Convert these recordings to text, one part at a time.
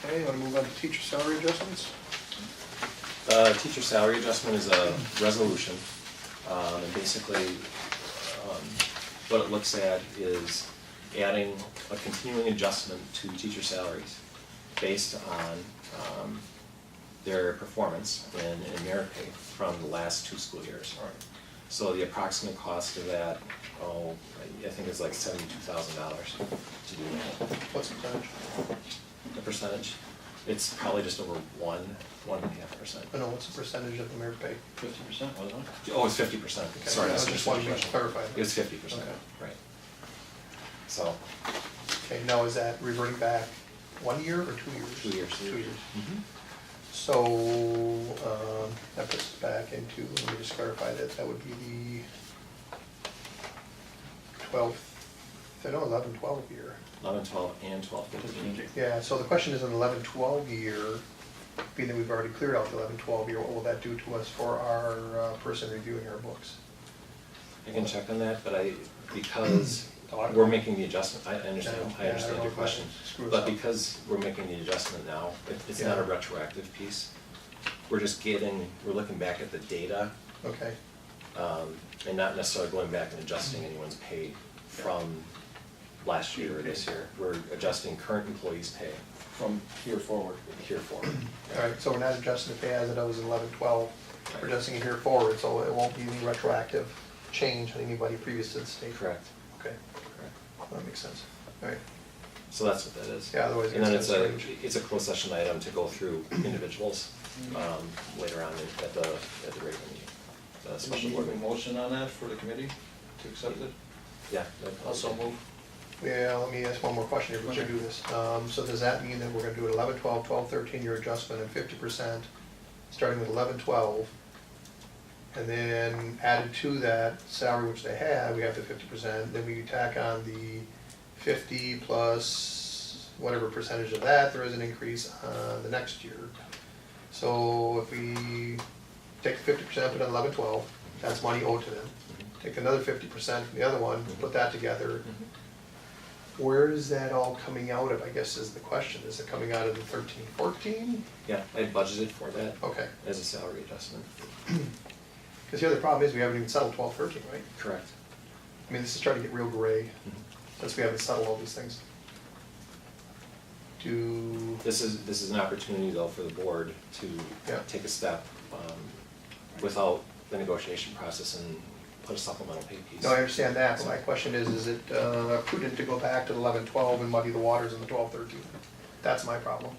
Okay, you want to move on to teacher salary adjustments? Teacher salary adjustment is a resolution, and basically, what it looks at is adding a continuing adjustment to teacher salaries based on their performance in merit pay from the last 2 school years. All right. So the approximate cost of that, I think it's like $72,000 to do that. What's the percentage? The percentage, it's probably just over 1.5%. I know, what's the percentage of the merit pay? 50%, wasn't it? Oh, it's 50%. Okay, Sorry, I that's just wanted to clarify. It was 50%, Okay. right. So, Okay, now is that reverting back 1 year or 2 years? 2 years. 2 years. Mhm. So, that puts us back into, let me just clarify that would be the 12th, 11, 12 year. 11, 12, and 12, 15. Yeah, so the question is an 11, 12 year, being that we've already cleared out the 11, 12 year, what will that do to us for our person reviewing our books? I can check on that, but because we're making the adjustment, I understand Yeah, I don't your know if question. that screws But up. because we're making the adjustment now, it's not a Yeah. retroactive piece. We're just we're looking back at the data, Okay, and not necessarily going back and adjusting anyone's pay from last year or this year. We're adjusting current employees' pay From here forward. here forward. all right, so we're not adjusting the pay as it was in 11, 12, we're Right. adjusting it here forward, so it won't be any retroactive change on anybody previous to the state. Correct, Okay, correct. that makes sense, all right. So that's what that is. Yeah, otherwise And then it's strange. it's a closed session item to go through individuals later on at the regular meeting. The Do we special need board a meeting. motion on that for the committee to accept it? Yeah. Also move. Yeah, let me ask one more question here before we do this. So does that mean that we're gonna do an 11, 12, 12, 13 year adjustment and 50%, starting with 11, 12, and then added to that salary which they had, we have the 50%, then we tack on the 50 plus whatever percentage of that, there is an increase the next year. So if we take the 50%, put it on 11, 12, that's money owed to them. Take another 50% from the other one, put that together. Where is that all coming out of, I guess is the question. Is it coming out of the 13, 14? Yeah, I budgeted for that Okay. as a salary adjustment. Because the other problem is we haven't even settled 12, 13, right? Correct. I mean, this is starting to get real gray since we haven't settled all these things. This is an opportunity though for the board to Yeah. take a step without the negotiation process and put a supplemental pay piece. No, I understand that, but my question is it prudent to go back to the 11, 12 and muddy the waters in the 12, 13? That's my problem.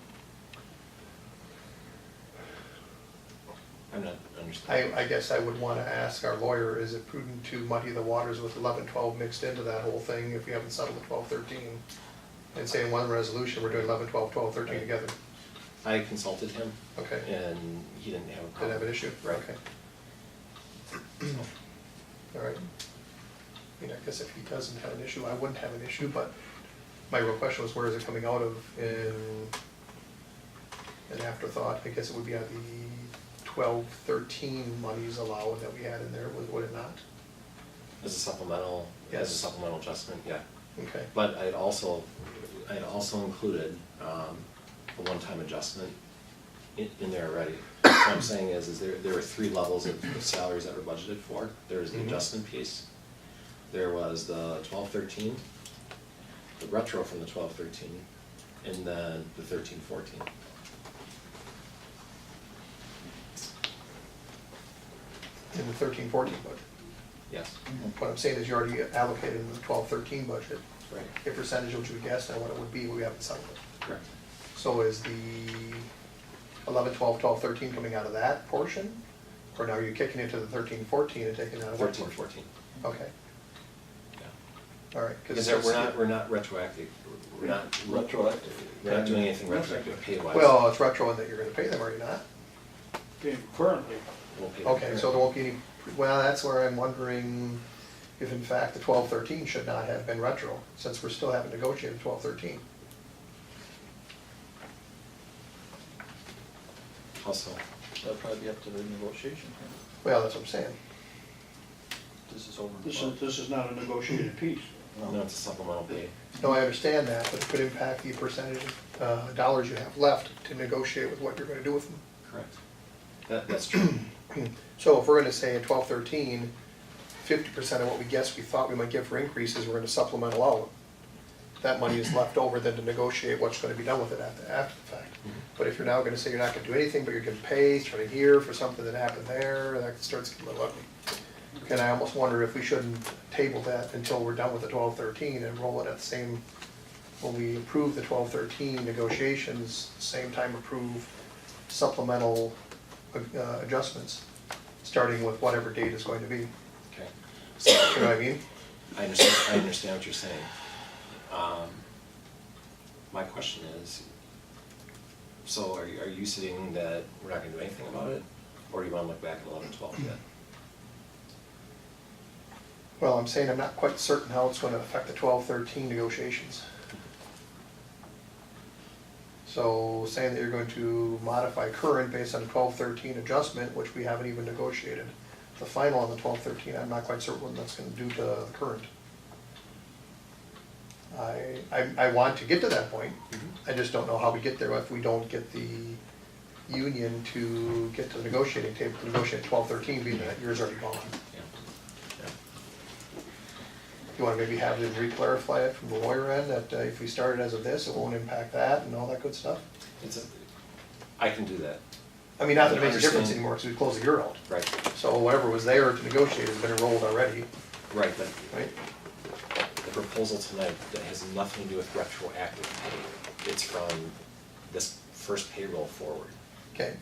I'm not understanding. I guess I would want to ask our lawyer, is it prudent to muddy the waters with 11, 12 mixed into that whole thing if we haven't settled the 12, 13? And say in one resolution, we're doing 11, 12, 12, 13 together. I consulted him Okay. and he didn't have a Didn't problem. have an issue? Right. Okay. All right. I mean, I guess if he doesn't have an issue, I wouldn't have an issue, but my real question was where is it coming out of in an afterthought? I guess it would be out of the 12, 13 monies allowed that we had in there, would it not? As a supplemental, Yes. adjustment, yeah. Okay. But I'd also included a one-time adjustment in there already. What I'm saying is there were 3 levels of salaries that were budgeted for. There was the Mhm. adjustment piece, there was the 12-13, the retro from the 12-13, and then the 13-14. In the 13, 14 budget. Yes, What I'm saying is you already allocated in the 12, 13 budget right, a percentage which we guessed on what it would be, we haven't settled it. correct. So is the 11, 12, 12, 13 coming out of that portion? Or now you're kicking into the 13, 14 and taking it out of that 13-14, portion? Okay, yeah. all right. Because we're not retroactive, we're not Retroactive. We're not doing anything retroactive pay-wise. Well, it's retro in that you're gonna pay them, are you not? Currently, We'll pay them. Okay, so there won't be any, well, that's where I'm wondering if in fact the 12, 13 should not have been retro, since we're still having negotiated 12, 13. Also, That'll probably be up to the negotiation. Well, that's what I'm saying. This is over. this is not a negotiated piece. No, it's a supplemental pay. No, I understand that, but it could impact the percentage of dollars you have left to negotiate with what you're gonna do with them. Correct. That's true. So if we're gonna say in 12-13, 50% of what we guess we thought we might get for increases, we're gonna supplemental out. That money is left over then to negotiate what's gonna be done with it after the fact. But if you're now gonna say you're not gonna do anything, but you're gonna pay starting here for something that happened there, that starts getting a little ugly. And I almost wonder if we shouldn't table that until we're done with the 12-13 and roll it at the same, when we approve the 12-13 negotiations, same time approve supplemental adjustments, starting with whatever date is going to be. Okay. You know what I mean? I understand what you're saying. My question is, so are you saying that we're not gonna do anything about it? Or do you wanna look back at 11-12 yet? Well, I'm saying I'm not quite certain how it's gonna affect the 12-13 negotiations. So saying that you're going to modify current based on a 12-13 adjustment, which we haven't even negotiated. The final on the 12-13, I'm not quite certain what that's gonna do to the current. I want to get to that point, I just don't know how we get there if we don't get the union to get to the negotiating table, to negotiate 12-13, being that year's already gone. Yeah. You wanna maybe have them re-clarify it from the lawyer end, that if we started as of this, it won't impact that and all that good stuff? I can do that. I mean, not that it makes a Understand. difference anymore, because we closed the year out. Right. So whatever was there to negotiate has been enrolled already, Right, but right? the proposal tonight, that has nothing to do with retroactive pay. It's from this first payroll forward. Okay,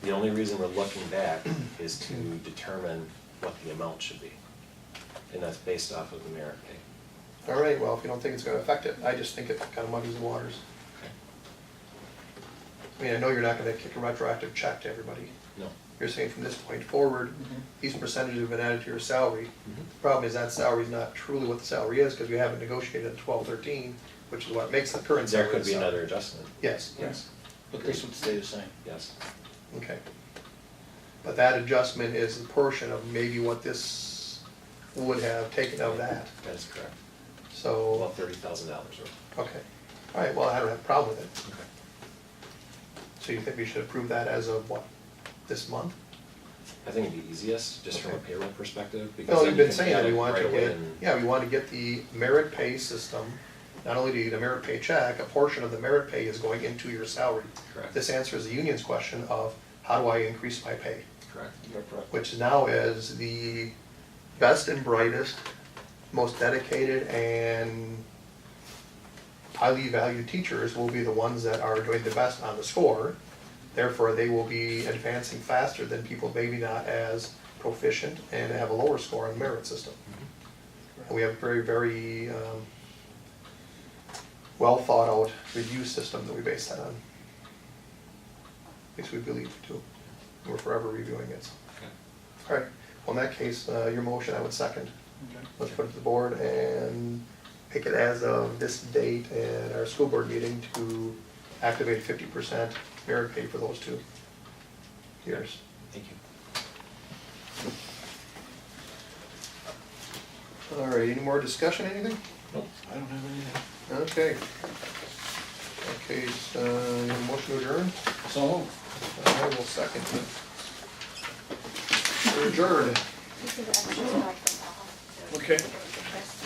The only reason we're looking back is to determine what the amount should be. And that's based off of the merit pay. all right, well, if you don't think it's gonna affect it, I just think it kind of muddies the waters. Okay. I mean, I know you're not gonna kick a retroactive check to everybody. No. You're saying from this point forward, these percentages have been added to your salary. Mhm. Problem is that salary's not truly what the salary is, because we haven't negotiated at 12-13, which is what makes the current There salary. could be the salary. another adjustment. Yes, yes, But this would stay the same. Yes. okay. But that adjustment is a portion of maybe what this would have taken of that, That is correct. so, About $30,000 worth. okay. All right, well, I don't have a problem with it. Okay. So you think we should approve that as of what, this month? I think it'd be easiest, just from a Okay. payroll perspective, because Well, then you've you been can saying add that we it want to right away get, and- yeah, we want to get the merit pay system, not only the merit pay check, a portion of the merit pay is going into your salary. Correct. This answers the union's question of, how do I increase my pay? Correct. You're correct. Which now is the best and brightest, most dedicated and highly valued teachers will be the ones that are doing the best on the score. Therefore, they will be advancing faster than people maybe not as proficient and have a lower score on the merit system. And we have a very, very well thought out review system that we base that on. At least we believe we do. We're forever reviewing it. Okay. All right, well, in that case, your motion I would second. Okay. Let's put it to the board and pick it as of this date at our school board meeting to activate 50% merit pay for those 2 years. Thank you. All right, any more discussion, anything? Nope, I don't have anything. Okay. Okay, so, motion to adjourn? So, I will second it. We're adjourned. This is extra, so I can, okay.